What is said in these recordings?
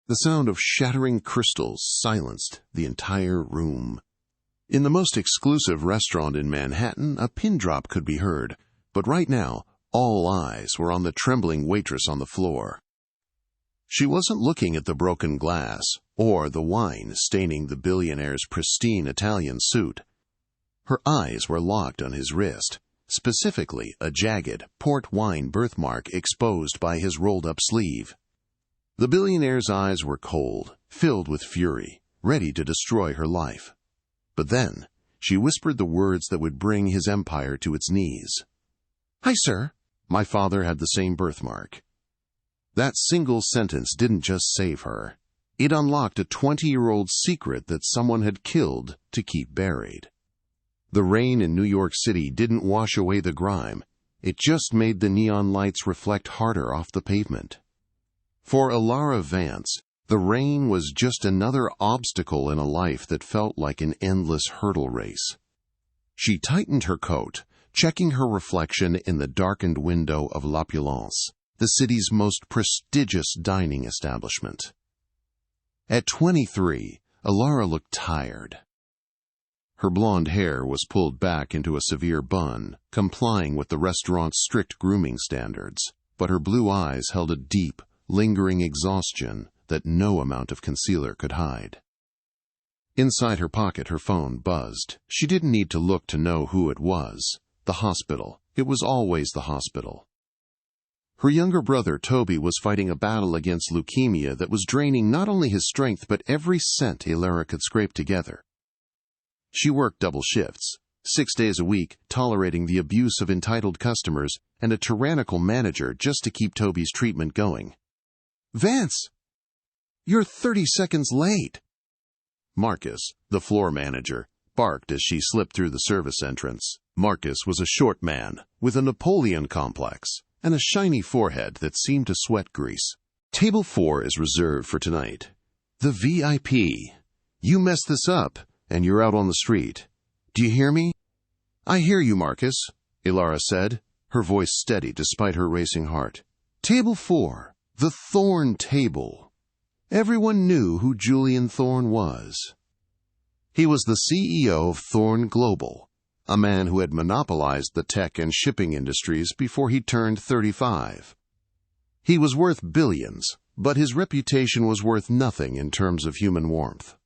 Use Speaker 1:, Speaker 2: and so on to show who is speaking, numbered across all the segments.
Speaker 1: The sound of shattering crystals silenced the entire room. In the most exclusive restaurant in Manhattan, a pin drop could be heard, but right now, all eyes were on the trembling waitress on the floor. She wasn't looking at the broken glass or the wine staining the billionaire's pristine Italian suit. Her eyes were locked on his wrist, specifically a jagged, port wine birthmark exposed by his rolled-up sleeve. The billionaire's eyes were cold, filled with fury, ready to destroy her life. But then, she whispered the words that would bring his empire to its knees. "Hi, sir. My father had the same birthmark." That single sentence didn't just save her. It unlocked a 20-year-old secret that someone had killed to keep buried. The rain in New York City didn't wash away the grime. It just made the neon lights reflect harder off the pavement. For Ilara Vance, the rain was just another obstacle in a life that felt like an endless hurdle race. She tightened her coat, checking her reflection in the darkened window of L'Opulence, the city's most prestigious dining establishment. At 23, Ilara looked tired. Her blonde hair was pulled back into a severe bun, complying with the restaurant's strict grooming standards, but her blue eyes held a deep, lingering exhaustion that no amount of concealer could hide. Inside her pocket, her phone buzzed. She didn't need to look to know who it was. The hospital. It was always the hospital. Her younger brother, Toby, was fighting a battle against leukemia that was draining not only his strength but every cent Ilara could scrape together. She worked double shifts, 6 days a week, tolerating the abuse of entitled customers and a tyrannical manager just to keep Toby's treatment going. "Vance! You're 30 seconds late!" Marcus, the floor manager, barked as she slipped through the service entrance. Marcus was a short man with a Napoleon complex and a shiny forehead that seemed to sweat grease. "Table 4 is reserved for tonight. The VIP. You mess this up, and you're out on the street. Do you hear me?" "I hear you, Marcus," Ilara said, her voice steady despite her racing heart. "Table 4. The Thorn Table." Everyone knew who Julian Thorn was. He was the CEO of Thorn Global, a man who had monopolized the tech and shipping industries before he turned 35. He was worth billions, but his reputation was worth nothing in terms of human warmth.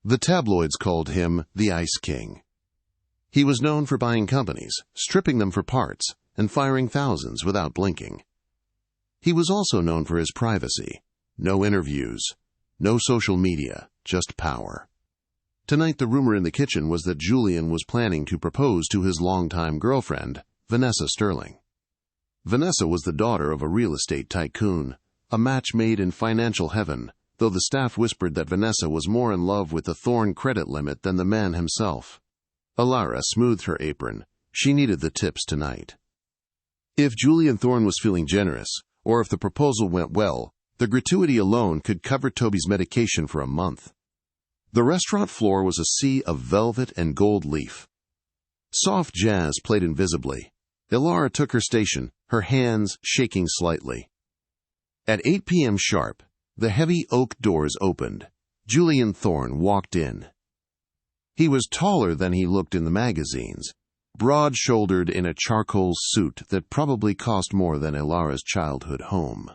Speaker 1: The tabloids called him the Ice King. He was known for buying companies, stripping them for parts, and firing thousands without blinking. He was also known for his privacy. No interviews, no social media, just power. Tonight the rumor in the kitchen was that Julian was planning to propose to his longtime girlfriend, Vanessa Sterling. Vanessa was the daughter of a real estate tycoon, a match made in financial heaven, though the staff whispered that Vanessa was more in love with the Thorn credit limit than the man himself. Ilara smoothed her apron. She needed the tips tonight. If Julian Thorn was feeling generous, or if the proposal went well, the gratuity alone could cover Toby's medication for a month. The restaurant floor was a sea of velvet and gold leaf. Soft jazz played invisibly. Ilara took her station, her hands shaking slightly. At 8 p.m. sharp, the heavy oak doors opened. Julian Thorn walked in. He was taller than he looked in the magazines, broad-shouldered in a charcoal suit that probably cost more than Ilara's childhood home.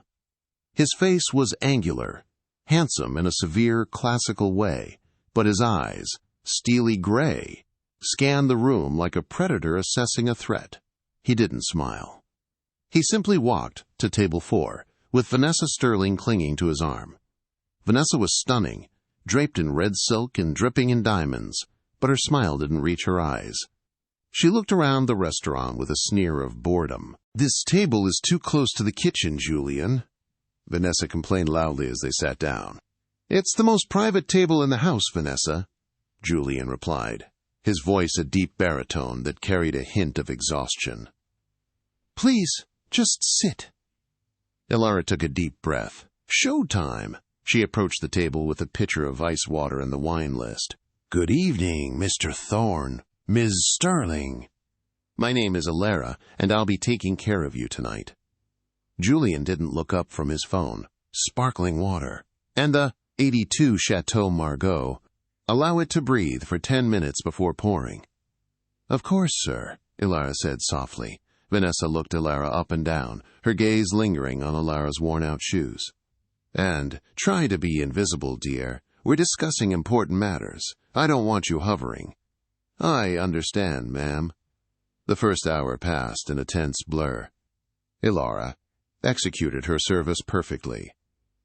Speaker 1: His face was angular, handsome in a severe classical way, but his eyes, steely gray, scanned the room like a predator assessing a threat. He didn't smile. He simply walked to table 4, with Vanessa Sterling clinging to his arm. Vanessa was stunning, draped in red silk and dripping in diamonds, but her smile didn't reach her eyes. She looked around the restaurant with a sneer of boredom. "This table is too close to the kitchen, Julian," Vanessa complained loudly as they sat down. "It's the most private table in the house, Vanessa," Julian replied, his voice a deep baritone that carried a hint of exhaustion. "Please, just sit." Ilara took a deep breath. "Showtime." She approached the table with a pitcher of ice water and the wine list. "Good evening, Mr. Thorn. Ms. Sterling." "My name is Ilara, and I'll be taking care of you tonight." Julian didn't look up from his phone. Sparkling water. And the 82 Chateau Margaux. Allow it to breathe for 10 minutes before pouring. Of course, sir, Ilara said softly. Vanessa looked Ilara up and down, her gaze lingering on Ilara's worn-out shoes. And try to be invisible, dear. We're discussing important matters. I don't want you hovering. I understand, ma'am. The first hour passed in a tense blur. Ilara executed her service perfectly.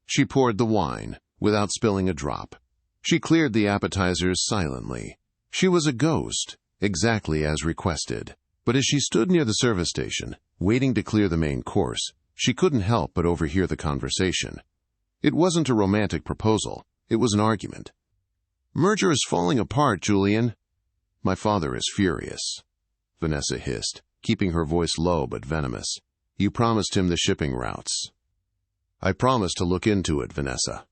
Speaker 1: She poured the wine, without spilling a drop. She cleared the appetizers silently. She was a ghost, exactly as requested. But as she stood near the service station, waiting to clear the main course, she couldn't help but overhear the conversation. It wasn't a romantic proposal. It was an argument. Merger is falling apart, Julian. My father is furious, Vanessa hissed, keeping her voice low but venomous. You promised him the shipping routes. I promised to look into it, Vanessa.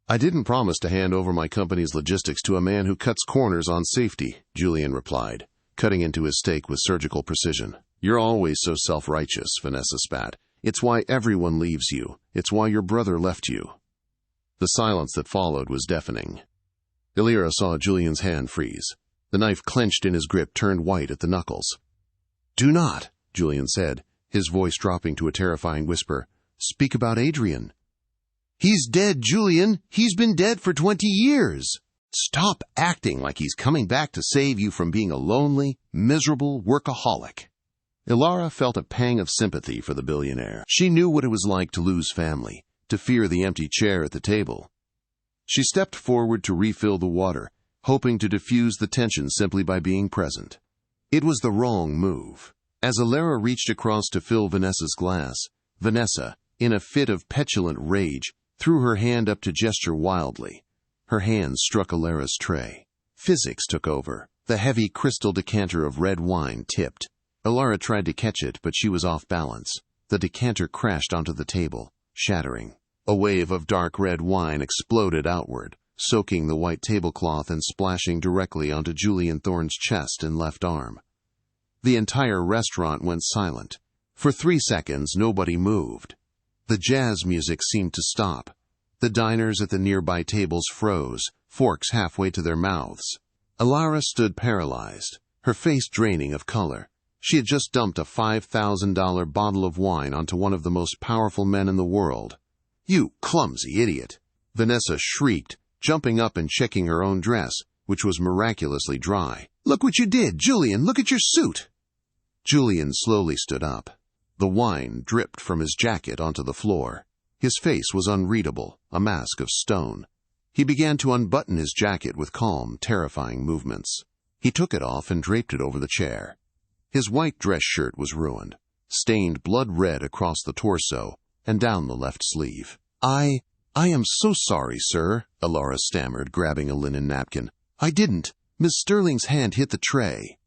Speaker 1: I didn't promise to hand over my company's logistics to a man who cuts corners on safety, Julian replied, cutting into his steak with surgical precision. You're always so self-righteous, Vanessa spat. It's why everyone leaves you. It's why your brother left you. The silence that followed was deafening. Ilara saw Julian's hand freeze. The knife clenched in his grip turned white at the knuckles. Do not, Julian said, his voice dropping to a terrifying whisper. Speak about Adrian. He's dead, Julian. He's been dead for 20 years. Stop acting like he's coming back to save you from being a lonely, miserable workaholic. Ilara felt a pang of sympathy for the billionaire. She knew what it was like to lose family, to fear the empty chair at the table. She stepped forward to refill the water, hoping to diffuse the tension simply by being present. It was the wrong move. As Ilara reached across to fill Vanessa's glass, Vanessa, in a fit of petulant rage, threw her hand up to gesture wildly. Her hand struck Ilara's tray. Physics took over. The heavy crystal decanter of red wine tipped. Ilara tried to catch it, but she was off balance. The decanter crashed onto the table, shattering. A wave of dark red wine exploded outward, soaking the white tablecloth and splashing directly onto Julian Thorne's chest and left arm. The entire restaurant went silent. For 3 seconds, nobody moved. The jazz music seemed to stop. The diners at the nearby tables froze, forks halfway to their mouths. Ilara stood paralyzed, her face draining of color. She had just dumped a $5,000 bottle of wine onto one of the most powerful men in the world. You clumsy idiot! Vanessa shrieked, jumping up and checking her own dress, which was miraculously dry. Look what you did, Julian! Look at your suit! Julian slowly stood up. The wine dripped from his jacket onto the floor. His face was unreadable, a mask of stone. He began to unbutton his jacket with calm, terrifying movements. He took it off and draped it over the chair. His white dress shirt was ruined, stained blood red across the torso and down the left sleeve. I am so sorry, sir, Ilara stammered, grabbing a linen napkin. I didn't. Miss Sterling's hand hit the tray.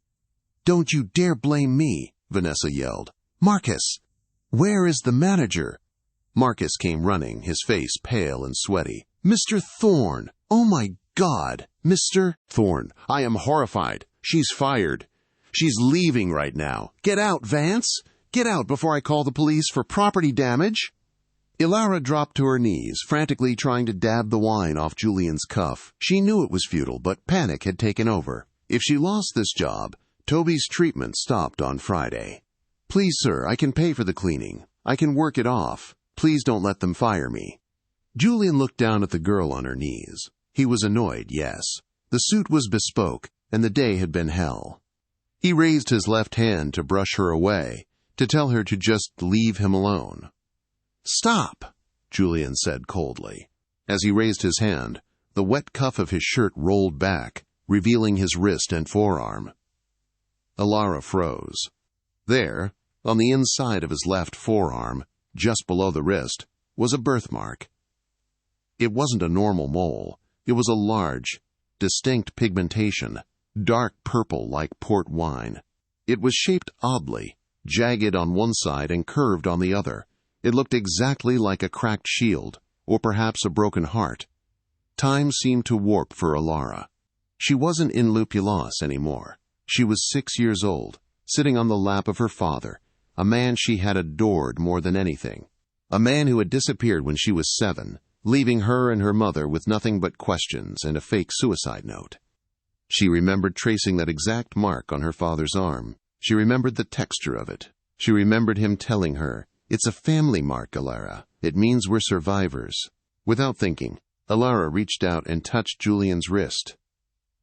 Speaker 1: Don't you dare blame me, Vanessa yelled. Marcus! Where is the manager? Marcus came running, his face pale and sweaty. Mr. Thorne! Oh my God! Mr. Thorne, I am horrified. She's fired. She's leaving right now. Get out, Vance! Get out before I call the police for property damage! Ilara dropped to her knees, frantically trying to dab the wine off Julian's cuff. She knew it was futile, but panic had taken over. If she lost this job, Toby's treatment stopped on Friday. Please, sir, I can pay for the cleaning. I can work it off. Please don't let them fire me. Julian looked down at the girl on her knees. He was annoyed, yes. The suit was bespoke, and the day had been hell. He raised his left hand to brush her away, to tell her to just leave him alone. Stop, Julian said coldly. As he raised his hand, the wet cuff of his shirt rolled back, revealing his wrist and forearm. Ilara froze. There, on the inside of his left forearm, just below the wrist, was a birthmark. It wasn't a normal mole. It was a large, distinct pigmentation, dark purple like port wine. It was shaped oddly, jagged on one side and curved on the other. It looked exactly like a cracked shield, or perhaps a broken heart. Time seemed to warp for Ilara. She wasn't in Lupulos anymore. She was 6 years old, sitting on the lap of her father, a man she had adored more than anything. A man who had disappeared when she was 7, leaving her and her mother with nothing but questions and a fake suicide note. She remembered tracing that exact mark on her father's arm. She remembered the texture of it. She remembered him telling her, "It's a family mark, Alara. It means we're survivors." Without thinking, Alara reached out and touched Julian's wrist.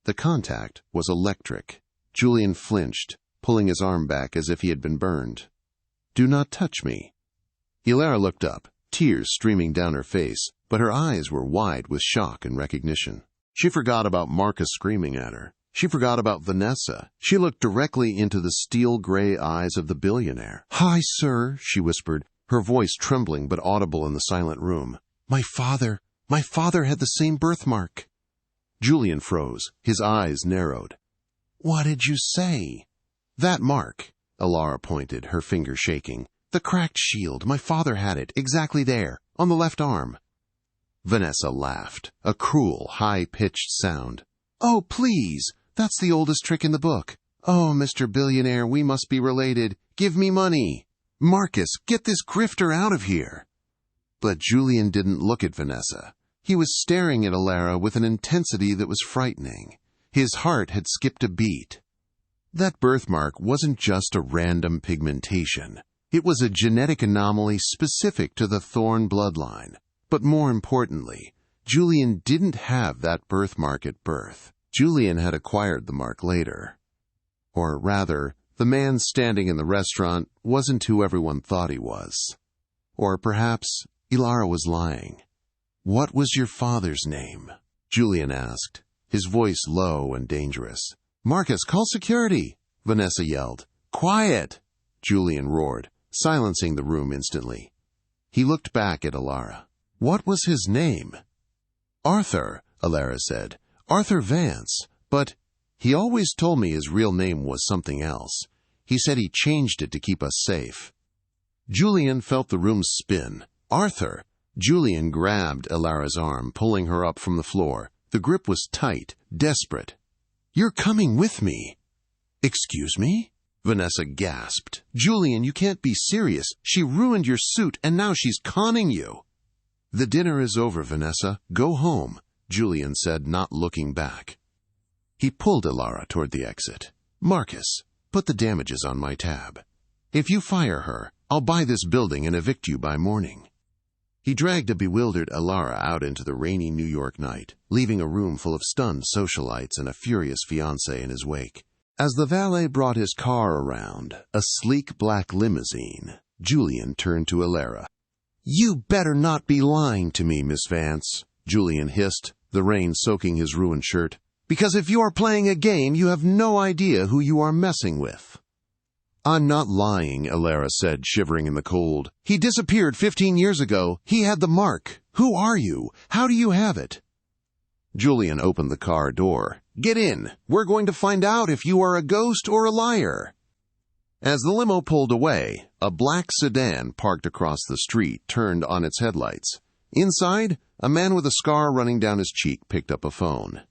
Speaker 1: The contact was electric. Julian flinched, pulling his arm back as if he had been burned. "Do not touch me." Alara looked up, tears streaming down her face, but her eyes were wide with shock and recognition. She forgot about Marcus screaming at her. She forgot about Vanessa. She looked directly into the steel-gray eyes of the billionaire. "Hi, sir," she whispered, her voice trembling but audible in the silent room. My father had the same birthmark." Julian froze, his eyes narrowed. "What did you say?" "That mark," Alara pointed, her finger shaking. "The cracked shield. My father had it, exactly there, on the left arm." Vanessa laughed, a cruel, high-pitched sound. "Oh, please, that's the oldest trick in the book. Oh, Mr. Billionaire, we must be related. Give me money. Marcus, get this grifter out of here." But Julian didn't look at Vanessa. He was staring at Alara with an intensity that was frightening. His heart had skipped a beat. That birthmark wasn't just a random pigmentation. It was a genetic anomaly specific to the Thorn bloodline. But more importantly, Julian didn't have that birthmark at birth. Julian had acquired the mark later. Or rather, the man standing in the restaurant wasn't who everyone thought he was. Or perhaps Alara was lying. "What was your father's name?" Julian asked, his voice low and dangerous. "Marcus, call security!" Vanessa yelled. "Quiet!" Julian roared, silencing the room instantly. He looked back at Alara. "What was his name?" "Arthur," Alara said. "Arthur Vance. But he always told me his real name was something else. He said he changed it to keep us safe." Julian felt the room spin. "Arthur!" Julian grabbed Alara's arm, pulling her up from the floor. The grip was tight, desperate. "You're coming with me." "Excuse me?" Vanessa gasped. "Julian, you can't be serious. She ruined your suit, and now she's conning you." "The dinner is over, Vanessa. Go home," Julian said, not looking back. He pulled Alara toward the exit. "Marcus, put the damages on my tab. If you fire her, I'll buy this building and evict you by morning." He dragged a bewildered Alara out into the rainy New York night, leaving a room full of stunned socialites and a furious fiancé in his wake. As the valet brought his car around, a sleek black limousine, Julian turned to Alara. "You better not be lying to me, Miss Vance," Julian hissed, the rain soaking his ruined shirt. "Because if you are playing a game, you have no idea who you are messing with." "I'm not lying," Alara said, shivering in the cold. "He disappeared 15 years ago. He had the mark. Who are you? How do you have it?" Julian opened the car door. "Get in. We're going to find out if you are a ghost or a liar." As the limo pulled away, a black sedan parked across the street turned on its headlights. Inside, a man with a scar running down his cheek picked up a phone.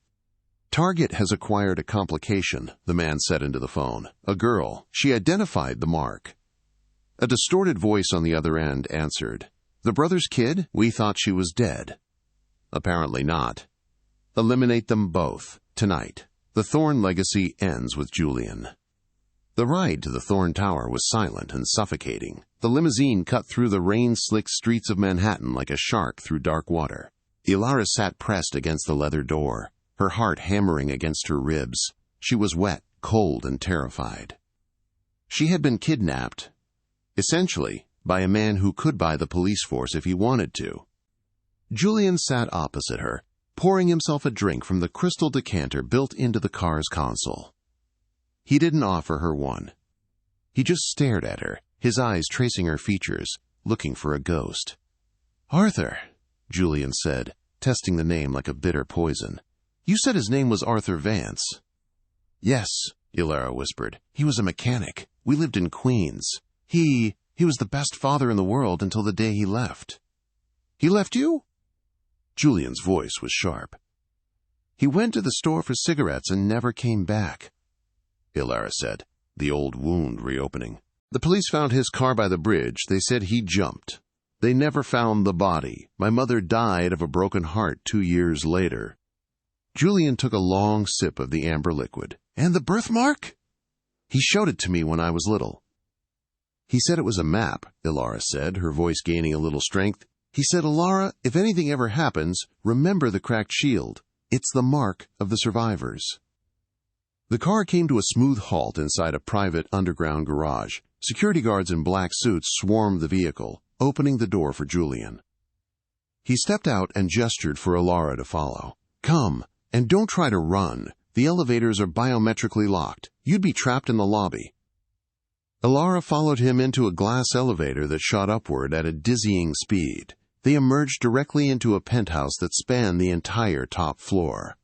Speaker 1: "Target has acquired a complication," the man said into the phone. "A girl. She identified the mark." A distorted voice on the other end answered. "The brother's kid? We thought she was dead." "Apparently not. Eliminate them both, tonight. The Thorn legacy ends with Julian." The ride to the Thorn Tower was silent and suffocating. The limousine cut through the rain-slicked streets of Manhattan like a shark through dark water. Alara sat pressed against the leather door, her heart hammering against her ribs. She was wet, cold, and terrified. She had been kidnapped, essentially, by a man who could buy the police force if he wanted to. Julian sat opposite her, pouring himself a drink from the crystal decanter built into the car's console. He didn't offer her one. He just stared at her, his eyes tracing her features, looking for a ghost. "Arthur," Julian said, testing the name like a bitter poison. "You said his name was Arthur Vance." "Yes," Alara whispered. "He was a mechanic. We lived in Queens. He was the best father in the world until the day he left." "He left you?" Julian's voice was sharp. "He went to the store for cigarettes and never came back," Alara said, the old wound reopening. "The police found his car by the bridge. They said he jumped. They never found the body. My mother died of a broken heart 2 years later. Julian took a long sip of the amber liquid. And the birthmark? He showed it to me when I was little. He said it was a map, Ilara said, her voice gaining a little strength. He said, Ilara, if anything ever happens, remember the cracked shield. It's the mark of the survivors. The car came to a smooth halt inside a private underground garage. Security guards in black suits swarmed the vehicle, opening the door for Julian. He stepped out and gestured for Ilara to follow. Come, and don't try to run. The elevators are biometrically locked. You'd be trapped in the lobby. Ilara followed him into a glass elevator that shot upward at a dizzying speed. They emerged directly into a penthouse that spanned the entire top floor.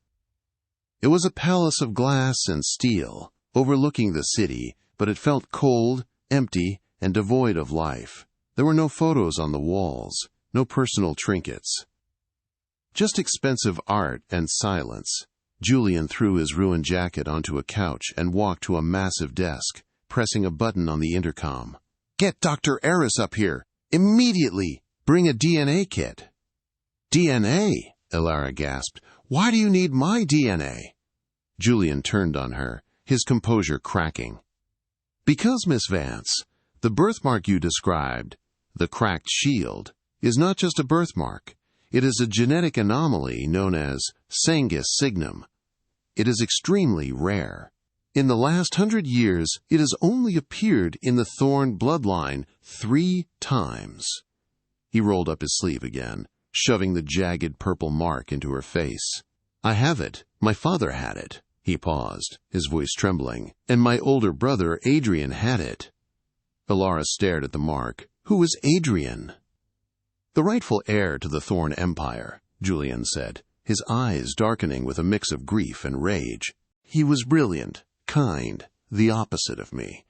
Speaker 1: It was a palace of glass and steel, overlooking the city, but it felt cold, empty, and devoid of life. There were no photos on the walls, no personal trinkets. Just expensive art and silence. Julian threw his ruined jacket onto a couch and walked to a massive desk, pressing a button on the intercom. Get Dr. Eris up here! Immediately! Bring a DNA kit. DNA? Ilara gasped. Why do you need my DNA? Julian turned on her, his composure cracking. Because, Miss Vance, the birthmark you described, the cracked shield, is not just a birthmark. It is a genetic anomaly known as sanguis signum. It is extremely rare. In the last 100 years, it has only appeared in the Thorne bloodline 3 times. He rolled up his sleeve again, shoving the jagged purple mark into her face. I have it. My father had it. He paused, his voice trembling. And my older brother, Adrian, had it. Ilara stared at the mark. Who is Adrian? The rightful heir to the Thorne Empire, Julian said, his eyes darkening with a mix of grief and rage. He was brilliant, kind, the opposite of me.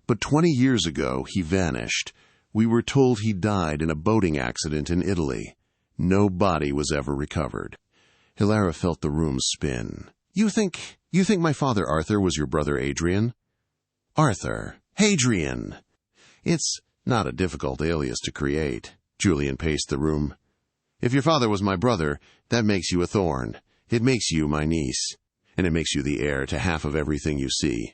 Speaker 1: But 20 years ago he vanished. We were told he died in a boating accident in Italy. No body was ever recovered. Ilara felt the room spin. You think my father Arthur was your brother Adrian? Arthur. Hadrian. It's not a difficult alias to create. Julian paced the room. If your father was my brother, that makes you a Thorne. It makes you my niece. And it makes you the heir to half of everything you see.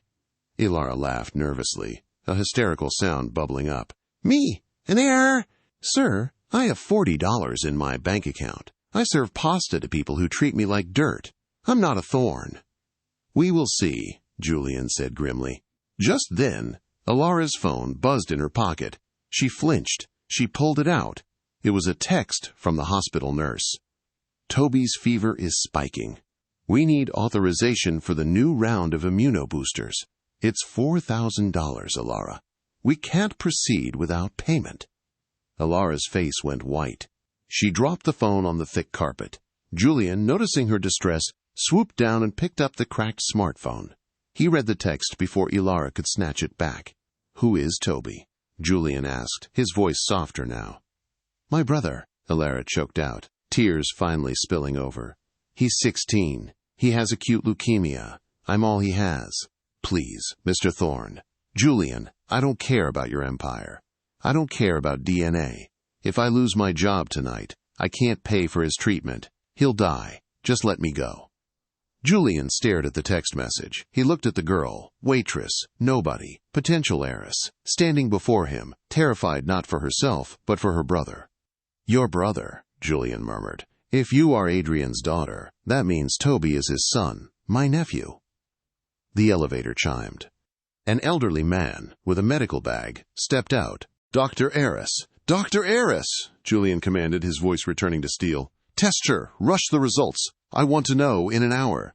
Speaker 1: Ilara laughed nervously, a hysterical sound bubbling up. Me? An heir? Sir, I have $40 in my bank account. I serve pasta to people who treat me like dirt. I'm not a Thorne. We will see, Julian said grimly. Just then, Ilara's phone buzzed in her pocket. She flinched. She pulled it out. It was a text from the hospital nurse. Toby's fever is spiking. We need authorization for the new round of immunoboosters. It's $4,000, Ilara. We can't proceed without payment. Ilara's face went white. She dropped the phone on the thick carpet. Julian, noticing her distress, swooped down and picked up the cracked smartphone. He read the text before Ilara could snatch it back. Who is Toby? Julian asked, his voice softer now. My brother, Ilara choked out, tears finally spilling over. He's 16. He has acute leukemia. I'm all he has. Please, Mr. Thorne. Julian, I don't care about your empire. I don't care about DNA. If I lose my job tonight, I can't pay for his treatment. He'll die. Just let me go. Julian stared at the text message. He looked at the girl, waitress, nobody, potential heiress, standing before him, terrified not for herself, but for her brother. Your brother, Julian murmured. If you are Adrian's daughter, that means Toby is his son, my nephew. The elevator chimed. An elderly man, with a medical bag, stepped out. Dr. Eris! Dr. Eris! Julian commanded, his voice returning to steel. Test her! Rush the results! I want to know in an hour.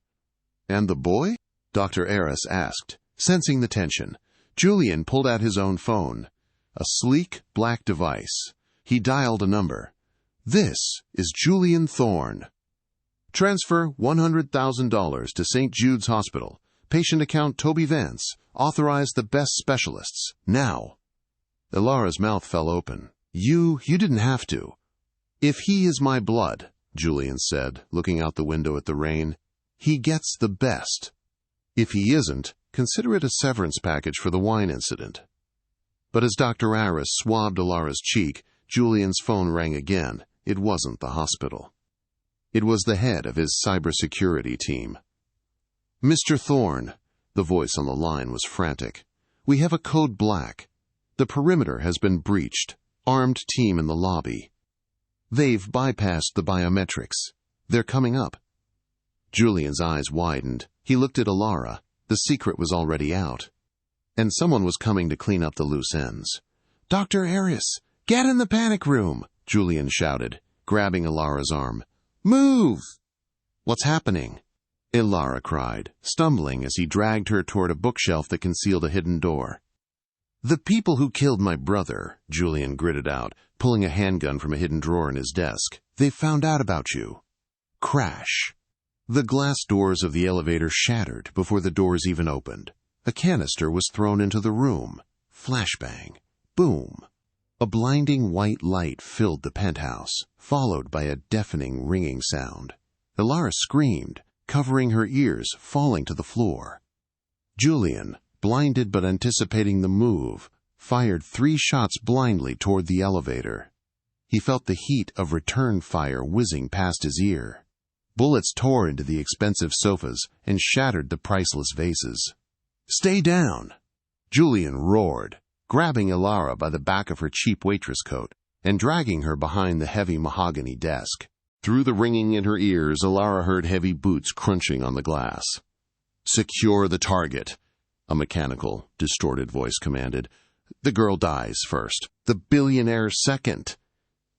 Speaker 1: And the boy? Dr. Eris asked, sensing the tension. Julian pulled out his own phone. A sleek, black device. He dialed a number. This is Julian Thorne. Transfer $100,000 to St. Jude's Hospital. Patient account Toby Vance. Authorize the best specialists. Now. Ilara's mouth fell open. You didn't have to. If he is my blood, Julian said, looking out the window at the rain, he gets the best. If he isn't, consider it a severance package for the wine incident. But as Dr. Aris swabbed Ilara's cheek, Julian's phone rang again. It wasn't the hospital. It was the head of his cybersecurity team. "Mr. Thorne," the voice on the line was frantic. "We have a code black. The perimeter has been breached. Armed team in the lobby. They've bypassed the biometrics. They're coming up." Julian's eyes widened. He looked at Alara. The secret was already out. And someone was coming to clean up the loose ends. "Dr. Harris, get in the panic room," Julian shouted, grabbing Alara's arm. "Move!" "What's happening?" Alara cried, stumbling as he dragged her toward a bookshelf that concealed a hidden door. "The people who killed my brother," Julian gritted out, pulling a handgun from a hidden drawer in his desk. "They found out about you." Crash. The glass doors of the elevator shattered before the doors even opened. A canister was thrown into the room. Flashbang. Boom. A blinding white light filled the penthouse, followed by a deafening ringing sound. Alara screamed, covering her ears, falling to the floor. Julian, blinded but anticipating the move, fired 3 shots blindly toward the elevator. He felt the heat of return fire whizzing past his ear. Bullets tore into the expensive sofas and shattered the priceless vases. "Stay down!" Julian roared, grabbing Alara by the back of her cheap waitress coat and dragging her behind the heavy mahogany desk. Through the ringing in her ears, Alara heard heavy boots crunching on the glass. "Secure the target," a mechanical, distorted voice commanded. "The girl dies first. The billionaire second."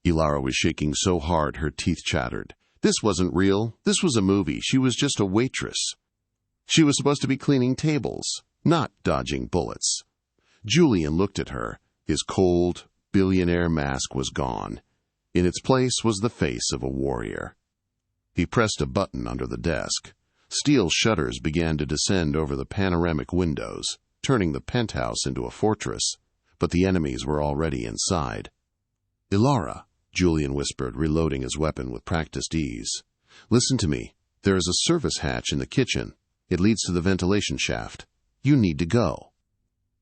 Speaker 1: Alara was shaking so hard her teeth chattered. This wasn't real. This was a movie. She was just a waitress. She was supposed to be cleaning tables, not dodging bullets. Julian looked at her. His cold, billionaire mask was gone. In its place was the face of a warrior. He pressed a button under the desk. Steel shutters began to descend over the panoramic windows, turning the penthouse into a fortress, but the enemies were already inside. "Alara," Julian whispered, reloading his weapon with practiced ease. "Listen to me. There is a service hatch in the kitchen. It leads to the ventilation shaft. You need to go."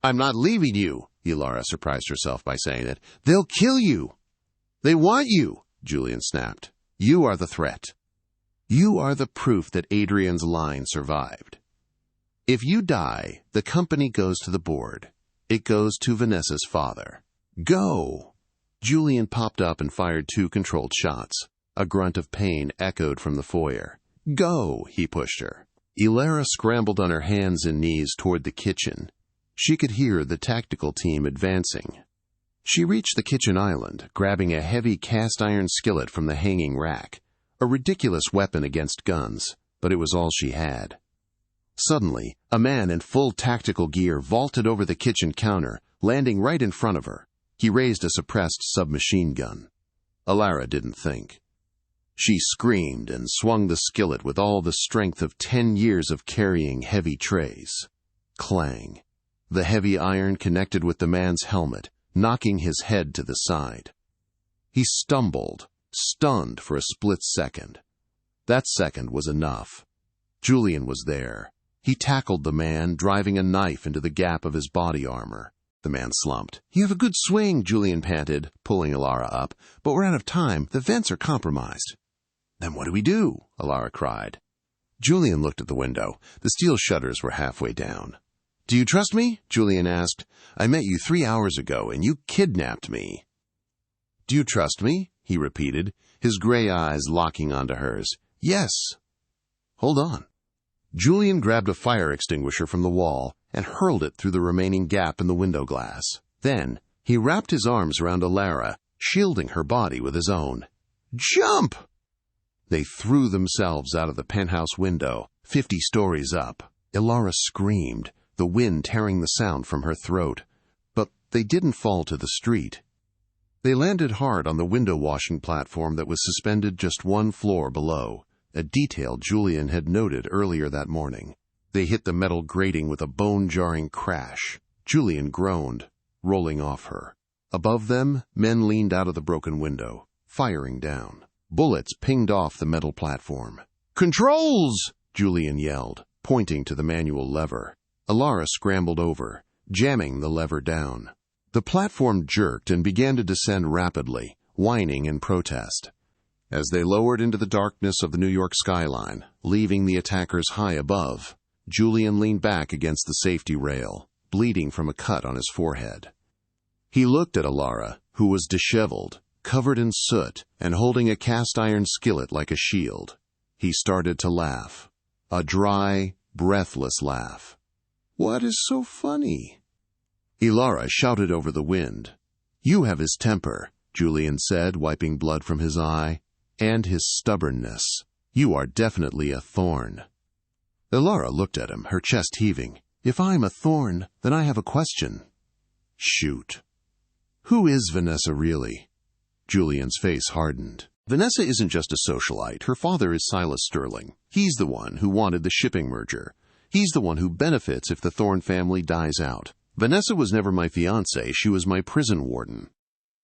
Speaker 1: "I'm not leaving you," Alara surprised herself by saying it. "They'll kill you." "They want you," Julian snapped. "You are the threat. You are the proof that Adrian's line survived. If you die, the company goes to the board. It goes to Vanessa's father. Go!" Julian popped up and fired 2 controlled shots. A grunt of pain echoed from the foyer. "Go!" he pushed her. Alara scrambled on her hands and knees toward the kitchen. She could hear the tactical team advancing. She reached the kitchen island, grabbing a heavy cast-iron skillet from the hanging rack. A ridiculous weapon against guns, but it was all she had. Suddenly, a man in full tactical gear vaulted over the kitchen counter, landing right in front of her. He raised a suppressed submachine gun. Alara didn't think. She screamed and swung the skillet with all the strength of 10 years of carrying heavy trays. Clang. The heavy iron connected with the man's helmet, knocking his head to the side. He stumbled, stunned for a split second. That second was enough. Julian was there. He tackled the man, driving a knife into the gap of his body armor. The man slumped. "You have a good swing," Julian panted, pulling Alara up. "But we're out of time. The vents are compromised." "Then what do we do?" Alara cried. Julian looked at the window. The steel shutters were halfway down. "Do you trust me?" Julian asked. "I met you 3 hours ago, and you kidnapped me." "Do you trust me?" he repeated, his gray eyes locking onto hers. "Yes." "Hold on." Julian grabbed a fire extinguisher from the wall and hurled it through the remaining gap in the window glass. Then, he wrapped his arms around Alara, shielding her body with his own. "Jump!" They threw themselves out of the penthouse window, 50 stories up. Alara screamed, the wind tearing the sound from her throat. But they didn't fall to the street. They landed hard on the window-washing platform that was suspended just 1 floor below, a detail Julian had noted earlier that morning. They hit the metal grating with a bone-jarring crash. Julian groaned, rolling off her. Above them, men leaned out of the broken window, firing down. Bullets pinged off the metal platform. "Controls!" Julian yelled, pointing to the manual lever. Alara scrambled over, jamming the lever down. The platform jerked and began to descend rapidly, whining in protest. As they lowered into the darkness of the New York skyline, leaving the attackers high above, Julian leaned back against the safety rail, bleeding from a cut on his forehead. He looked at Alara, who was disheveled, covered in soot, and holding a cast-iron skillet like a shield. He started to laugh. A dry, breathless laugh. "What is so funny?" Alara shouted over the wind. "You have his temper," Julian said, wiping blood from his eye, "and his stubbornness. You are definitely a thorn." Alara looked at him, her chest heaving. "If I'm a thorn, then I have a question." "Shoot." "Who is Vanessa really?" Julian's face hardened. "Vanessa isn't just a socialite. Her father is Silas Sterling. He's the one who wanted the shipping merger. He's the one who benefits if the Thorne family dies out. Vanessa was never my fiancée. She was my prison warden."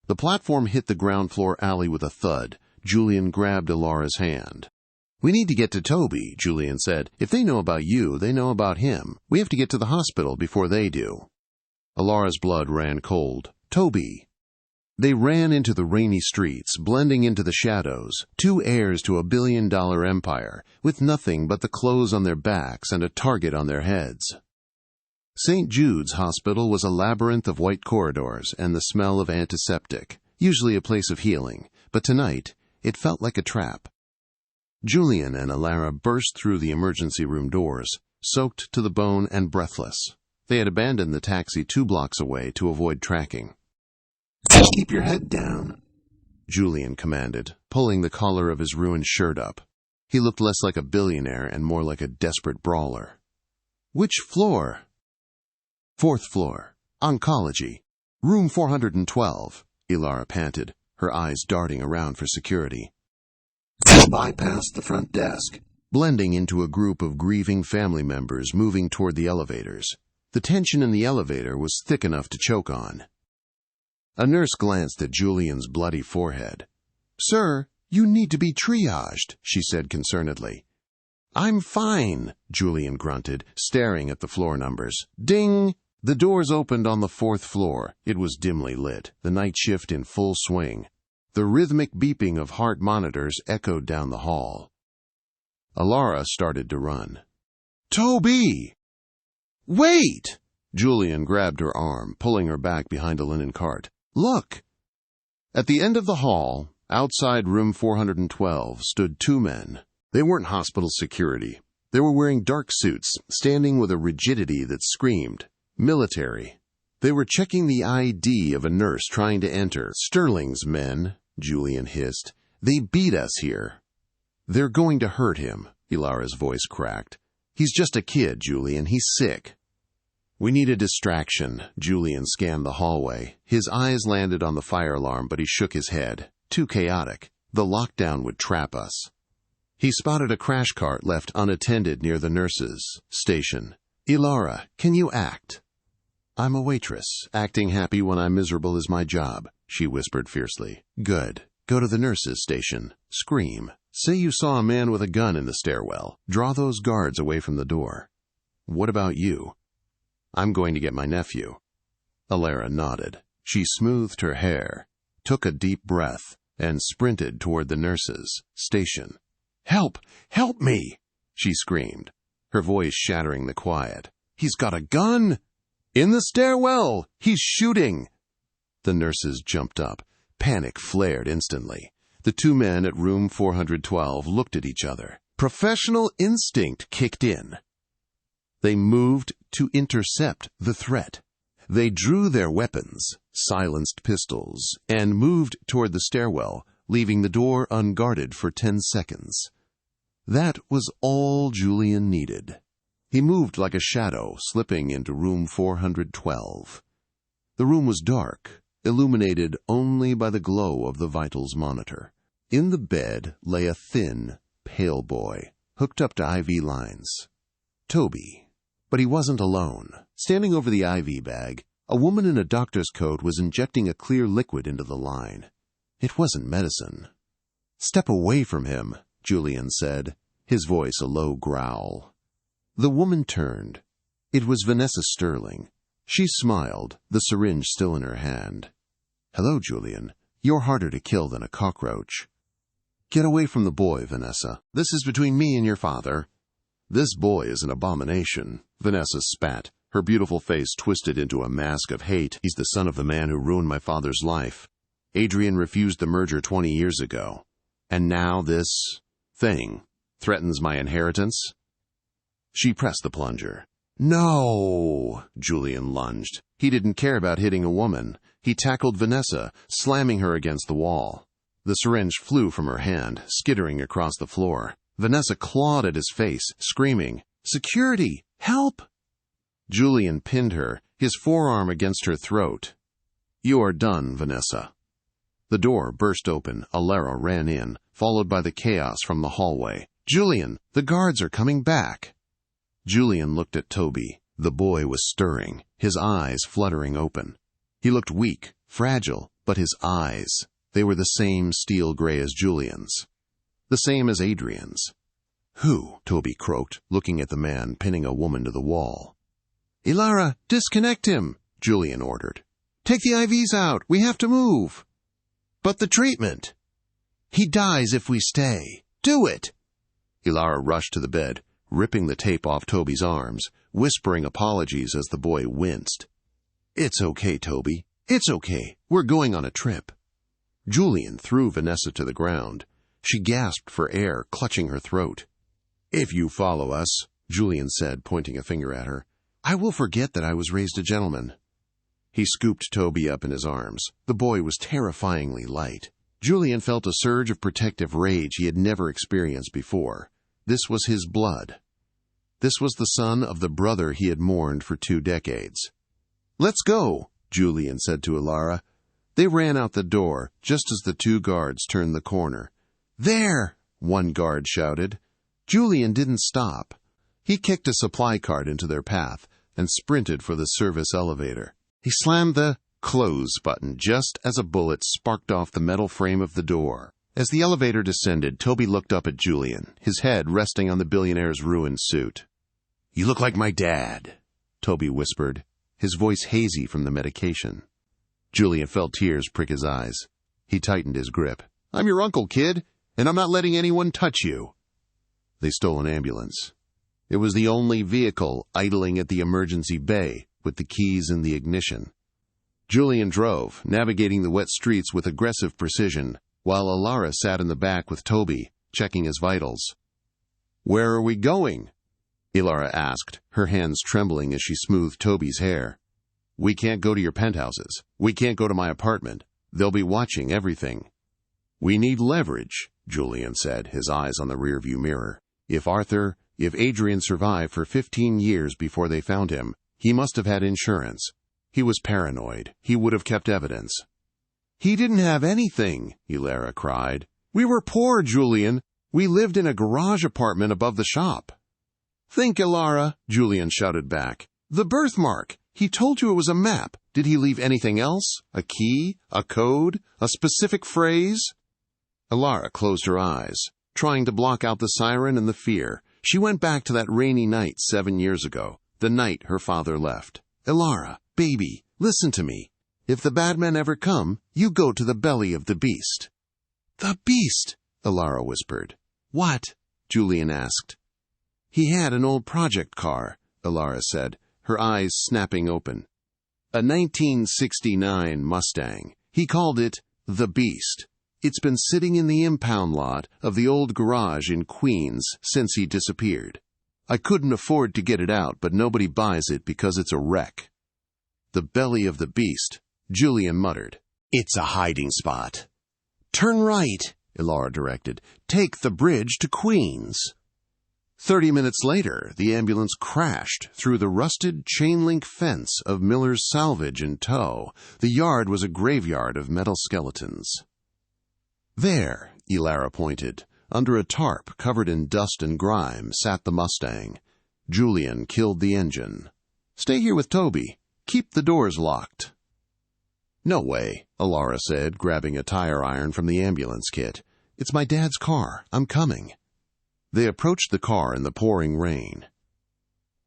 Speaker 1: The platform hit the ground floor alley with a thud. Julian grabbed Alara's hand. "We need to get to Toby," Julian said. "If they know about you, they know about him. We have to get to the hospital before they do." Alara's blood ran cold. "Toby." They ran into the rainy streets, blending into the shadows, two heirs to a billion-dollar empire, with nothing but the clothes on their backs and a target on their heads. St. Jude's Hospital was a labyrinth of white corridors and the smell of antiseptic, usually a place of healing, but tonight it felt like a trap. Julian and Alara burst through the emergency room doors, soaked to the bone and breathless. They had abandoned the taxi 2 blocks away to avoid tracking. "Just keep your head down," Julian commanded, pulling the collar of his ruined shirt up. He looked less like a billionaire and more like a desperate brawler. "Which floor?" "4th floor. Oncology. Room 412, Alara panted, her eyes darting around for security. They bypassed the front desk, blending into a group of grieving family members moving toward the elevators. The tension in the elevator was thick enough to choke on. A nurse glanced at Julian's bloody forehead. "Sir, you need to be triaged," she said concernedly. "I'm fine," Julian grunted, staring at the floor numbers. Ding! The doors opened on the 4th floor. It was dimly lit, the night shift in full swing. The rhythmic beeping of heart monitors echoed down the hall. Alara started to run. "Toby!" "Wait!" Julian grabbed her arm, pulling her back behind a linen cart. "Look!" At the end of the hall, outside room 412, stood 2 men. They weren't hospital security. They were wearing dark suits, standing with a rigidity that screamed military. They were checking the ID of a nurse trying to enter. "Sterling's men," Julian hissed. "They beat us here." "They're going to hurt him," Alara's voice cracked. "He's just a kid, Julian. He's sick." "We need a distraction." Julian scanned the hallway. His eyes landed on the fire alarm, but he shook his head. Too chaotic. The lockdown would trap us. He spotted a crash cart left unattended near the nurses' station. "Alara, can you act?" "I'm a waitress. Acting happy when I'm miserable is my job," she whispered fiercely. "Good. Go to the nurses' station. Scream. Say you saw a man with a gun in the stairwell. Draw those guards away from the door." "What about you?" "I'm going to get my nephew." Alara nodded. She smoothed her hair, took a deep breath, and sprinted toward the nurses' station. "Help! Help me!" she screamed, her voice shattering the quiet. "He's got a gun! In the stairwell! He's shooting!" The nurses jumped up. Panic flared instantly. The 2 men at room 412 looked at each other. Professional instinct kicked in. They moved to intercept the threat. They drew their weapons, silenced pistols, and moved toward the stairwell, leaving the door unguarded for 10 seconds. That was all Julian needed. He moved like a shadow, slipping into room 412. The room was dark, illuminated only by the glow of the vitals monitor. In the bed lay a thin, pale boy, hooked up to IV lines. Toby. But he wasn't alone. Standing over the IV bag, a woman in a doctor's coat was injecting a clear liquid into the line. It wasn't medicine. "Step away from him," Julian said, his voice a low growl. The woman turned. It was Vanessa Sterling. She smiled, the syringe still in her hand. "Hello, Julian. You're harder to kill than a cockroach." "Get away from the boy, Vanessa. This is between me and your father." "This boy is an abomination," Vanessa spat, her beautiful face twisted into a mask of hate. "He's the son of the man who ruined my father's life. Adrian refused the merger 20 years ago. And now this thing threatens my inheritance?" She pressed the plunger. "No!" Julian lunged. He didn't care about hitting a woman. He tackled Vanessa, slamming her against the wall. The syringe flew from her hand, skittering across the floor. Vanessa clawed at his face, screaming, "Security! Help!" Julian pinned her, his forearm against her throat. "You are done, Vanessa." The door burst open. Alara ran in, followed by the chaos from the hallway. "Julian, the guards are coming back." Julian looked at Toby. The boy was stirring, his eyes fluttering open. He looked weak, fragile, but his eyes, they were the same steel gray as Julian's. The same as Adrian's. "Who?" Toby croaked, looking at the man pinning a woman to the wall. "Alara, disconnect him," Julian ordered. "Take the IVs out. We have to move." "But the treatment." "He dies if we stay. Do it." Alara rushed to the bed, ripping the tape off Toby's arms, whispering apologies as the boy winced. "It's okay, Toby. It's okay. We're going on a trip." Julian threw Vanessa to the ground. She gasped for air, clutching her throat. "If you follow us," Julian said, pointing a finger at her, "I will forget that I was raised a gentleman." He scooped Toby up in his arms. The boy was terrifyingly light. Julian felt a surge of protective rage he had never experienced before. This was his blood. This was the son of the brother he had mourned for 2 decades. "Let's go," Julian said to Alara. They ran out the door, just as the 2 guards turned the corner. "There!" one guard shouted. Julian didn't stop. He kicked a supply cart into their path and sprinted for the service elevator. He slammed the close button just as a bullet sparked off the metal frame of the door. As the elevator descended, Toby looked up at Julian, his head resting on the billionaire's ruined suit. "You look like my dad," Toby whispered, his voice hazy from the medication. Julian felt tears prick his eyes. He tightened his grip. "I'm your uncle, kid, and I'm not letting anyone touch you." They stole an ambulance. It was the only vehicle idling at the emergency bay, with the keys in the ignition. Julian drove, navigating the wet streets with aggressive precision, while Alara sat in the back with Toby, checking his vitals. "Where are we going?" Alara asked, her hands trembling as she smoothed Toby's hair. "We can't go to your penthouses. We can't go to my apartment. They'll be watching everything." "We need leverage," Julian said, his eyes on the rearview mirror. If Adrian survived for 15 years before they found him, he must have had insurance. He was paranoid. He would have kept evidence. "He didn't have anything," Alara cried. "We were poor, Julian. We lived in a garage apartment above the shop." "Think, Alara," Julian shouted back. "The birthmark. He told you it was a map. Did he leave anything else? A key? A code? A specific phrase?" Alara closed her eyes, trying to block out the siren and the fear. She went back to that rainy night 7 years ago, the night her father left. "Alara, baby, listen to me. If the bad men ever come, you go to the belly of the beast." "The beast," Alara whispered. "What?" Julian asked. "He had an old project car," Alara said, her eyes snapping open. "A 1969 Mustang. He called it the Beast. It's been sitting in the impound lot of the old garage in Queens since he disappeared. I couldn't afford to get it out, but nobody buys it because it's a wreck." "The belly of the beast," Julian muttered. "It's a hiding spot." "Turn right," Alara directed. "Take the bridge to Queens." 30 minutes later, the ambulance crashed through the rusted chain-link fence of Miller's salvage in tow. The yard was a graveyard of metal skeletons. "There," Alara pointed. Under a tarp covered in dust and grime sat the Mustang. Julian killed the engine. "Stay here with Toby. Keep the doors locked." "No way," Alara said, grabbing a tire iron from the ambulance kit. "It's my dad's car. I'm coming." They approached the car in the pouring rain.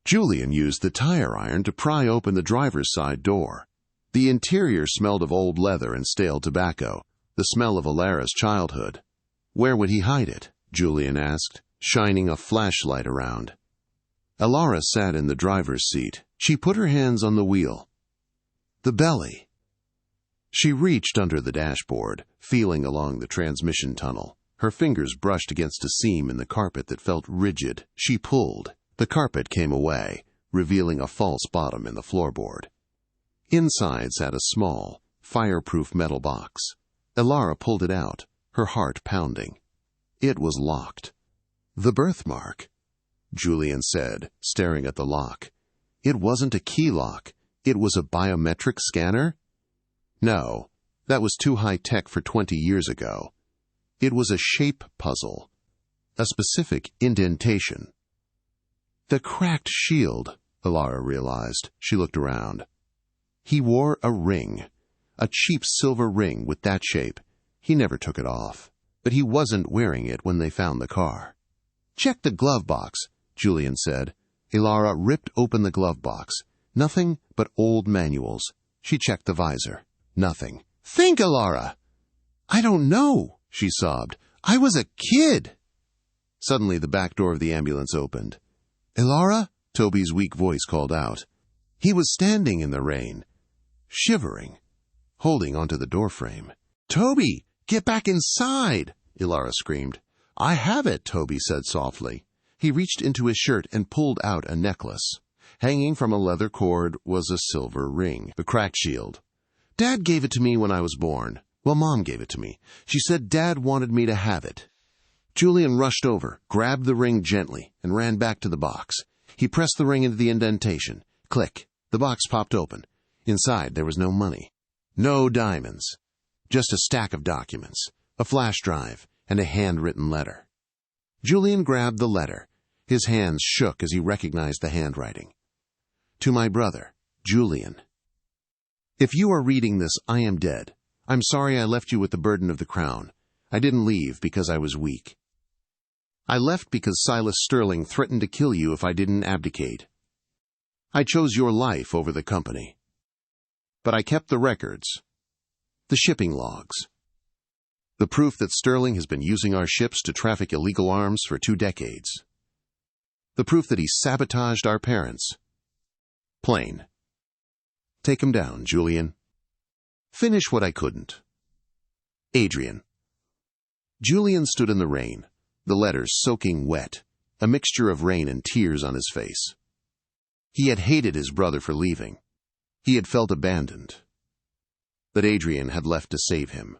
Speaker 1: Julian used the tire iron to pry open the driver's side door. The interior smelled of old leather and stale tobacco, the smell of Alara's childhood. Where would he hide it? Julian asked, shining a flashlight around. Alara sat in the driver's seat. She put her hands on the wheel. The belly. She reached under the dashboard, feeling along the transmission tunnel. Her fingers brushed against a seam in the carpet that felt rigid. She pulled. The carpet came away, revealing a false bottom in the floorboard. Inside sat a small, fireproof metal box. Alara pulled it out, her heart pounding. It was locked. The birthmark, Julian said, staring at the lock. It wasn't a key lock. It was a biometric scanner? No, that was too high-tech for 20 years ago. It was a shape puzzle, a specific indentation. The cracked shield, Alara realized. She looked around. He wore a ring, a cheap silver ring with that shape. He never took it off, but he wasn't wearing it when they found the car. Check the glove box, Julian said. Alara ripped open the glove box. Nothing but old manuals. She checked the visor. Nothing. Think, Alara! I don't know, she sobbed. I was a kid. Suddenly the back door of the ambulance opened. Alara? Toby's weak voice called out. He was standing in the rain, shivering, holding onto the doorframe. Toby, get back inside, Alara screamed. I have it, Toby said softly. He reached into his shirt and pulled out a necklace. Hanging from a leather cord was a silver ring, the cracked shield. Dad gave it to me when I was born. Well, Mom gave it to me. She said Dad wanted me to have it. Julian rushed over, grabbed the ring gently, and ran back to the box. He pressed the ring into the indentation. Click. The box popped open. Inside, there was no money. No diamonds. Just a stack of documents, a flash drive, and a handwritten letter. Julian grabbed the letter. His hands shook as he recognized the handwriting. To my brother, Julian. If you are reading this, I am dead. I'm sorry I left you with the burden of the crown. I didn't leave because I was weak. I left because Silas Sterling threatened to kill you if I didn't abdicate. I chose your life over the company. But I kept the records, the shipping logs, the proof that Sterling has been using our ships to traffic illegal arms for 2 decades, the proof that he sabotaged our parents. Plain. Take him down, Julian. Finish what I couldn't. Adrian. Julian stood in the rain, the letters soaking wet, a mixture of rain and tears on his face. He had hated his brother for leaving. He had felt abandoned. But Adrian had left to save him.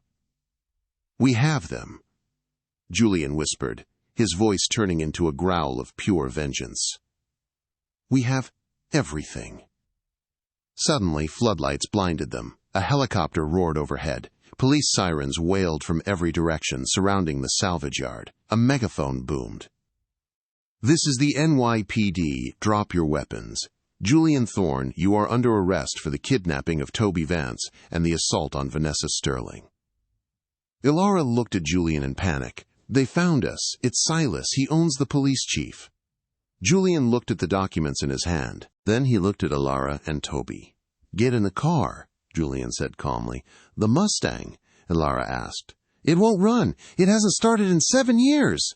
Speaker 1: We have them, Julian whispered, his voice turning into a growl of pure vengeance. We have everything. Suddenly, floodlights blinded them. A helicopter roared overhead. Police sirens wailed from every direction, surrounding the salvage yard. A megaphone boomed. This is the NYPD. Drop your weapons. Julian Thorne, you are under arrest for the kidnapping of Toby Vance and the assault on Vanessa Sterling. Alara looked at Julian in panic. They found us. It's Silas. He owns the police chief. Julian looked at the documents in his hand. Then he looked at Alara and Toby. Get in the car, Julian said calmly. The Mustang, Alara asked. It won't run. It hasn't started in 7 years.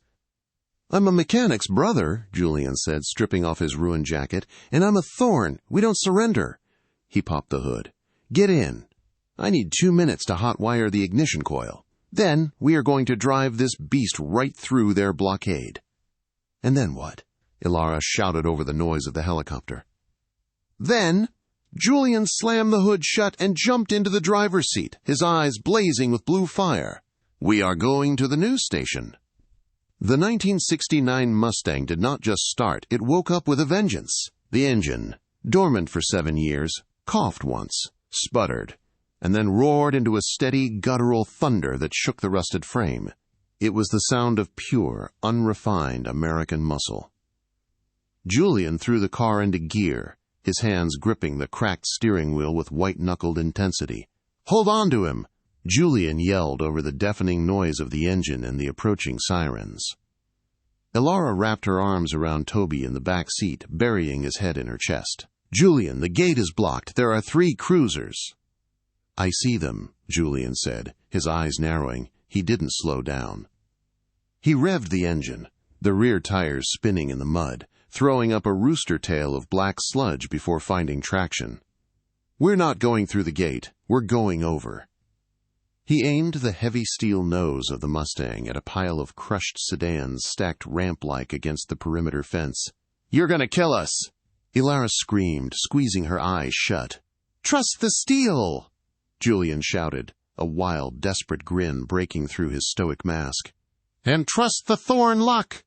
Speaker 1: I'm a mechanic's brother, Julian said, stripping off his ruined jacket, and I'm a Thorne. We don't surrender. He popped the hood. Get in. I need 2 minutes to hotwire the ignition coil. Then we are going to drive this beast right through their blockade. And then what? Alara shouted over the noise of the helicopter. Then Julian slammed the hood shut and jumped into the driver's seat, his eyes blazing with blue fire. We are going to the news station. The 1969 Mustang did not just start, it woke up with a vengeance. The engine, dormant for 7 years, coughed once, sputtered, and then roared into a steady, guttural thunder that shook the rusted frame. It was the sound of pure, unrefined American muscle. Julian threw the car into gear, his hands gripping the cracked steering wheel with white-knuckled intensity. Hold on to him! Julian yelled over the deafening noise of the engine and the approaching sirens. Elara wrapped her arms around Toby in the back seat, burying his head in her chest. "Julian, the gate is blocked. There are 3 cruisers." "I see them," Julian said, his eyes narrowing. He didn't slow down. He revved the engine, the rear tires spinning in the mud, throwing up a rooster tail of black sludge before finding traction. "We're not going through the gate. We're going over." He aimed the heavy steel nose of the Mustang at a pile of crushed sedans stacked ramp-like against the perimeter fence. "You're gonna kill us!" Elara screamed, squeezing her eyes shut. "Trust the steel!" Julian shouted, a wild, desperate grin breaking through his stoic mask. "And trust the thorn luck!"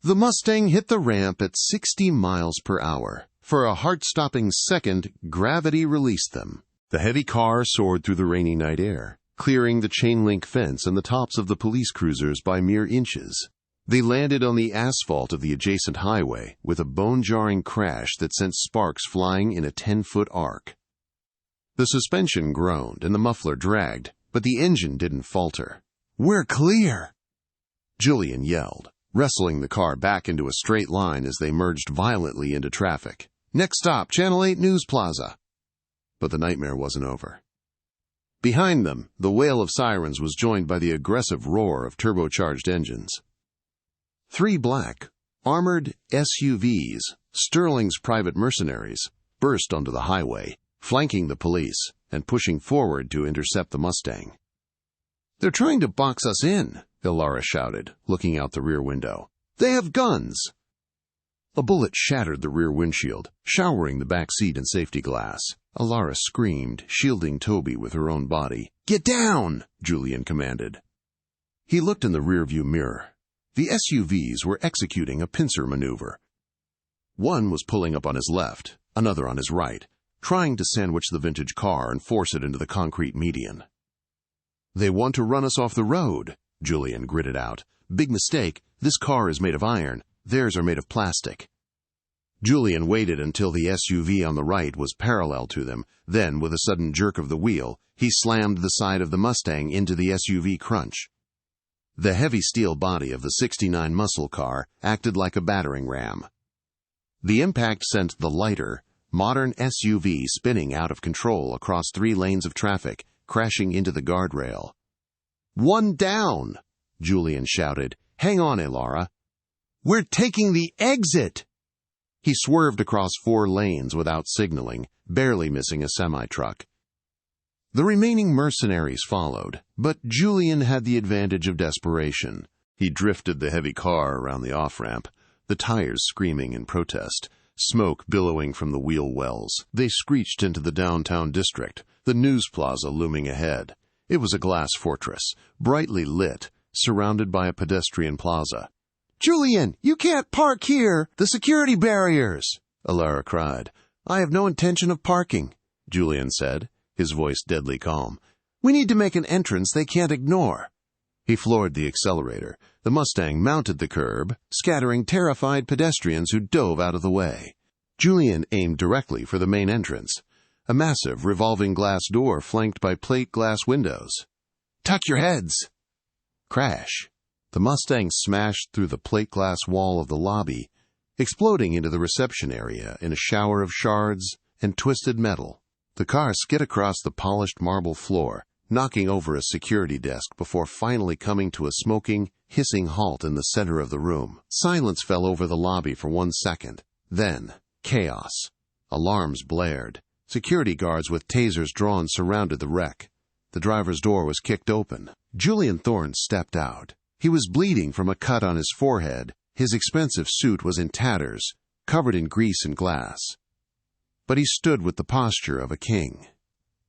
Speaker 1: The Mustang hit the ramp at 60 miles per hour. For a heart-stopping second, gravity released them. The heavy car soared through the rainy night air, clearing the chain-link fence and the tops of the police cruisers by mere inches. They landed on the asphalt of the adjacent highway with a bone-jarring crash that sent sparks flying in a 10-foot arc. The suspension groaned and the muffler dragged, but the engine didn't falter. "We're clear!" Julian yelled, wrestling the car back into a straight line as they merged violently into traffic. "Next stop, Channel 8 News Plaza." But the nightmare wasn't over. Behind them, the wail of sirens was joined by the aggressive roar of turbocharged engines. 3 black, armored SUVs, Sterling's private mercenaries, burst onto the highway, flanking the police and pushing forward to intercept the Mustang. "They're trying to box us in," Elara shouted, looking out the rear window. "They have guns!" A bullet shattered the rear windshield, showering the back seat and safety glass. Elara screamed, shielding Toby with her own body. "Get down!" Julian commanded. He looked in the rearview mirror. The SUVs were executing a pincer maneuver. One was pulling up on his left, another on his right, trying to sandwich the vintage car and force it into the concrete median. "They want to run us off the road," Julian gritted out. "Big mistake. This car is made of iron. Theirs are made of plastic." Julian waited until the SUV on the right was parallel to them. Then, with a sudden jerk of the wheel, he slammed the side of the Mustang into the SUV crunch. The heavy steel body of the '69 muscle car acted like a battering ram. The impact sent the lighter, modern SUV spinning out of control across 3 lanes of traffic, crashing into the guardrail. "One down!" Julian shouted. "Hang on, Elara. We're taking the exit!" He swerved across 4 lanes without signaling, barely missing a semi-truck. The remaining mercenaries followed, but Julian had the advantage of desperation. He drifted the heavy car around the off-ramp, the tires screaming in protest, smoke billowing from the wheel wells. They screeched into the downtown district, the news plaza looming ahead. It was a glass fortress, brightly lit, surrounded by a pedestrian plaza. "Julian, you can't park here! The security barriers!" Elara cried. "I have no intention of parking," Julian said, his voice deadly calm. "We need to make an entrance they can't ignore." He floored the accelerator. The Mustang mounted the curb, scattering terrified pedestrians who dove out of the way. Julian aimed directly for the main entrance, a massive revolving glass door flanked by plate glass windows. "Tuck your heads!" Crash. The Mustang smashed through the plate glass wall of the lobby, exploding into the reception area in a shower of shards and twisted metal. The car skid across the polished marble floor, knocking over a security desk before finally coming to a smoking, hissing halt in the center of the room. Silence fell over the lobby for 1 second. Then, chaos. Alarms blared. Security guards with tasers drawn surrounded the wreck. The driver's door was kicked open. Julian Thorne stepped out. He was bleeding from a cut on his forehead. His expensive suit was in tatters, covered in grease and glass. But he stood with the posture of a king.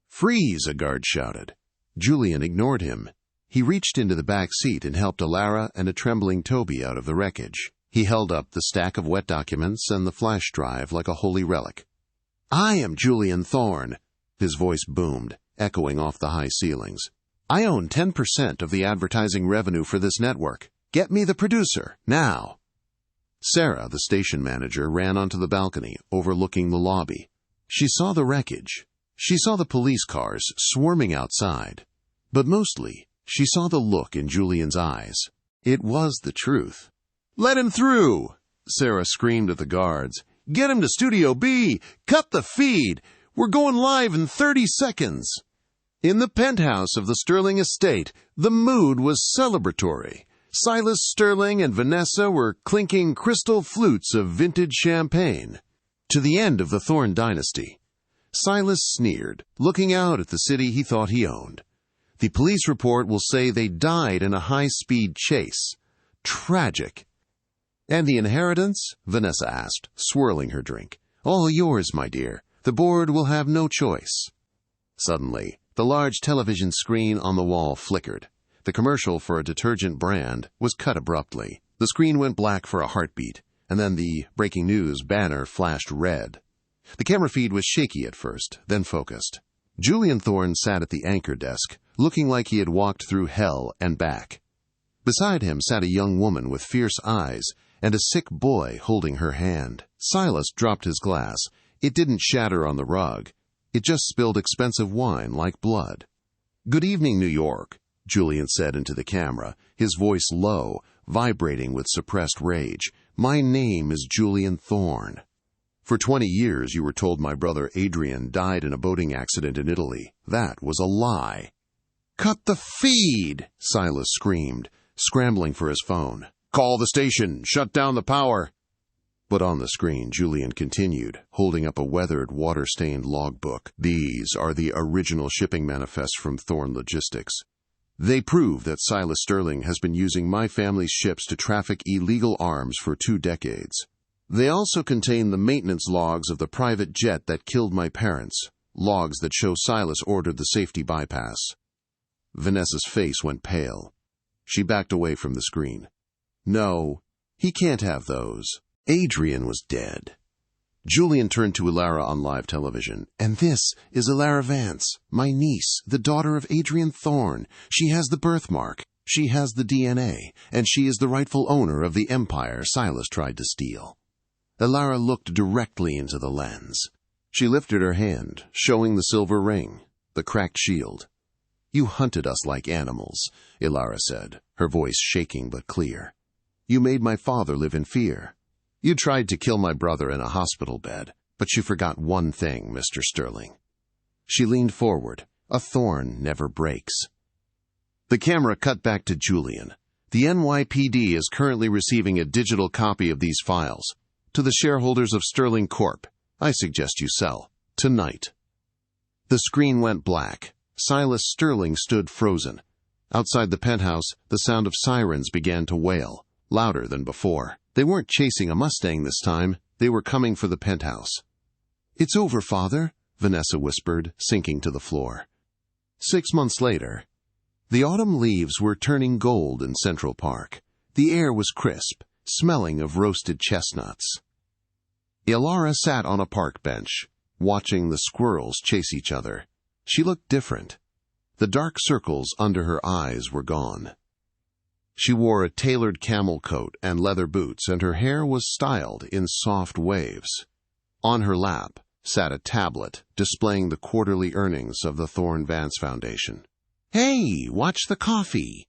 Speaker 1: "Freeze!" a guard shouted. Julian ignored him. He reached into the back seat and helped Elara and a trembling Toby out of the wreckage. He held up the stack of wet documents and the flash drive like a holy relic. "I am Julian Thorne," his voice boomed, echoing off the high ceilings. "I own 10% of the advertising revenue for this network. Get me the producer, now." Sarah, the station manager, ran onto the balcony, overlooking the lobby. She saw the wreckage. She saw the police cars swarming outside. But mostly, she saw the look in Julian's eyes. It was the truth. "Let him through!" Sarah screamed at the guards. "Get him to Studio B! Cut the feed! We're going live in 30 seconds!" In the penthouse of the Sterling estate, the mood was celebratory. Silas Sterling and Vanessa were clinking crystal flutes of vintage champagne. To the end of the Thorne dynasty. Silas sneered, looking out at the city he thought he owned. The police report will say they died in a high-speed chase. Tragic. "And the inheritance?" Vanessa asked, swirling her drink. "All yours, my dear. The board will have no choice." Suddenly, the large television screen on the wall flickered. The commercial for a detergent brand was cut abruptly. The screen went black for a heartbeat, and then the breaking news banner flashed red. The camera feed was shaky at first, then focused. Julian Thorne sat at the anchor desk, looking like he had walked through hell and back. Beside him sat a young woman with fierce eyes and a sick boy holding her hand. Silas dropped his glass. It didn't shatter on the rug. It just spilled expensive wine like blood. "Good evening, New York," Julian said into the camera, his voice low, vibrating with suppressed rage. "My name is Julian Thorne. For 20 years you were told my brother Adrian died in a boating accident in Italy. That was a lie." "Cut the feed!" Silas screamed, scrambling for his phone. "Call the station! Shut down the power!" But on the screen, Julian continued, holding up a weathered, water-stained logbook. "These are the original shipping manifests from Thorne Logistics. They prove that Silas Sterling has been using my family's ships to traffic illegal arms for 2 decades. They also contain the maintenance logs of the private jet that killed my parents, logs that show Silas ordered the safety bypass." Vanessa's face went pale. She backed away from the screen. "No, he can't have those. Adrian was dead." Julian turned to Ilara on live television. "And this is Ilara Vance, my niece, the daughter of Adrian Thorne. She has the birthmark. She has the DNA, and she is the rightful owner of the empire Silas tried to steal." Ilara looked directly into the lens. She lifted her hand, showing the silver ring, the cracked shield. "You hunted us like animals," Ilara said, her voice shaking but clear. "You made my father live in fear. You tried to kill my brother in a hospital bed, but you forgot one thing, Mr. Sterling." She leaned forward. "A thorn never breaks." The camera cut back to Julian. "The NYPD is currently receiving a digital copy of these files. To the shareholders of Sterling Corp., I suggest you sell. Tonight." The screen went black. Silas Sterling stood frozen. Outside the penthouse, the sound of sirens began to wail, louder than before. They weren't chasing a Mustang this time. They were coming for the penthouse. "It's over, Father," Vanessa whispered, sinking to the floor. 6 months later, the autumn leaves were turning gold in Central Park. The air was crisp, smelling of roasted chestnuts. Ilara sat on a park bench, watching the squirrels chase each other. She looked different. The dark circles under her eyes were gone. She wore a tailored camel coat and leather boots, and her hair was styled in soft waves. On her lap sat a tablet displaying the quarterly earnings of the Thorne Vance Foundation. "Hey, watch the coffee!"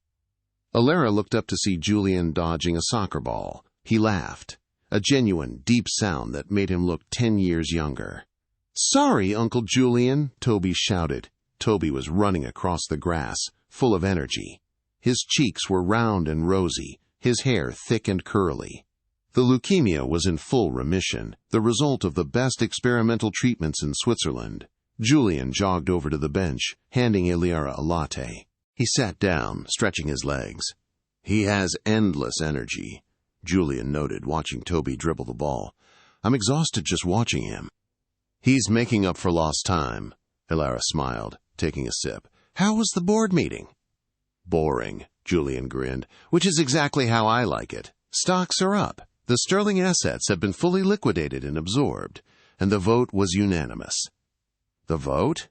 Speaker 1: Ilara looked up to see Julian dodging a soccer ball. He laughed, a genuine, deep sound that made him look 10 years younger. "Sorry, Uncle Julian," Toby shouted. Toby was running across the grass, full of energy. His cheeks were round and rosy, his hair thick and curly. The leukemia was in full remission, the result of the best experimental treatments in Switzerland. Julian jogged over to the bench, handing Ilara a latte. He sat down, stretching his legs. "He has endless energy," Julian noted, watching Toby dribble the ball. "I'm exhausted just watching him." "He's making up for lost time," Ilara smiled, taking a sip. "How was the board meeting?" "Boring," Julian grinned, "which is exactly how I like it. Stocks are up. The Sterling assets have been fully liquidated and absorbed, and the vote was unanimous." "The vote?"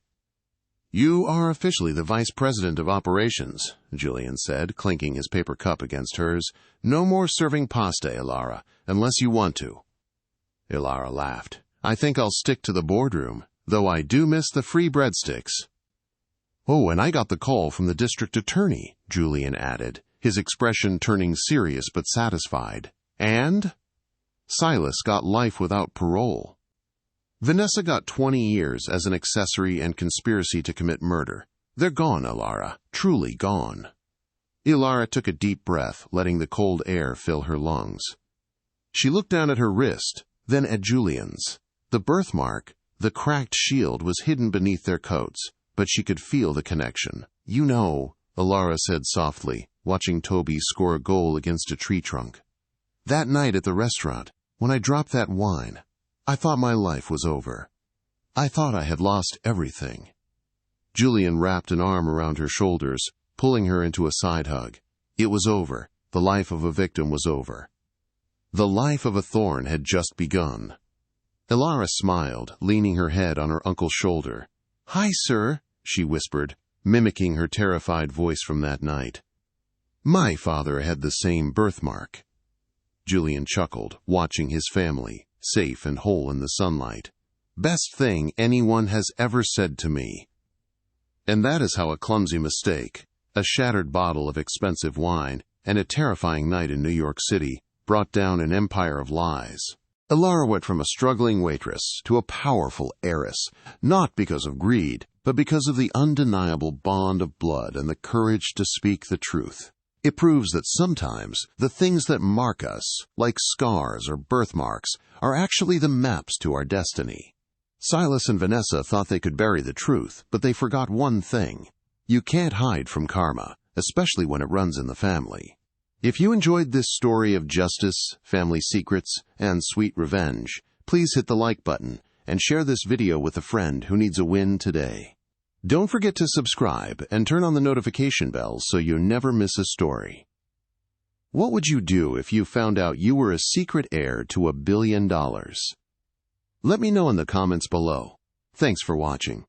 Speaker 1: "You are officially the vice president of operations," Julian said, clinking his paper cup against hers. "No more serving pasta, Ilara, unless you want to." Ilara laughed. "I think I'll stick to the boardroom, though I do miss the free breadsticks." "Oh, and I got the call from the district attorney," Julian added, his expression turning serious but satisfied. And Silas got life without parole. Vanessa got 20 years as an accessory and conspiracy to commit murder. They're gone, Ilara, truly gone. Ilara took a deep breath, letting the cold air fill her lungs. She looked down at her wrist, then at Julian's. The birthmark, the cracked shield, was hidden beneath their coats, but she could feel the connection. You know, Ilara said softly, watching Toby score a goal against a tree trunk. That night at the restaurant, when I dropped that wine, I thought my life was over. I thought I had lost everything. Julian wrapped an arm around her shoulders, pulling her into a side hug. It was over. The life of a victim was over. The life of a thorn had just begun. Ilara smiled, leaning her head on her uncle's shoulder. "Hi, sir," she whispered, mimicking her terrified voice from that night. "My father had the same birthmark." Julian chuckled, watching his family, safe and whole in the sunlight. "Best thing anyone has ever said to me." And that is how a clumsy mistake, a shattered bottle of expensive wine, and a terrifying night in New York City brought down an empire of lies. Ilara went from a struggling waitress to a powerful heiress, not because of greed, but because of the undeniable bond of blood and the courage to speak the truth. It proves that sometimes the things that mark us, like scars or birthmarks, are actually the maps to our destiny. Silas and Vanessa thought they could bury the truth, but they forgot one thing. You can't hide from karma, especially when it runs in the family. If you enjoyed this story of justice, family secrets, and sweet revenge, please hit the like button and share this video with a friend who needs a win today. Don't forget to subscribe and turn on the notification bell so you never miss a story. What would you do if you found out you were a secret heir to $1 billion? Let me know in the comments below. Thanks for watching.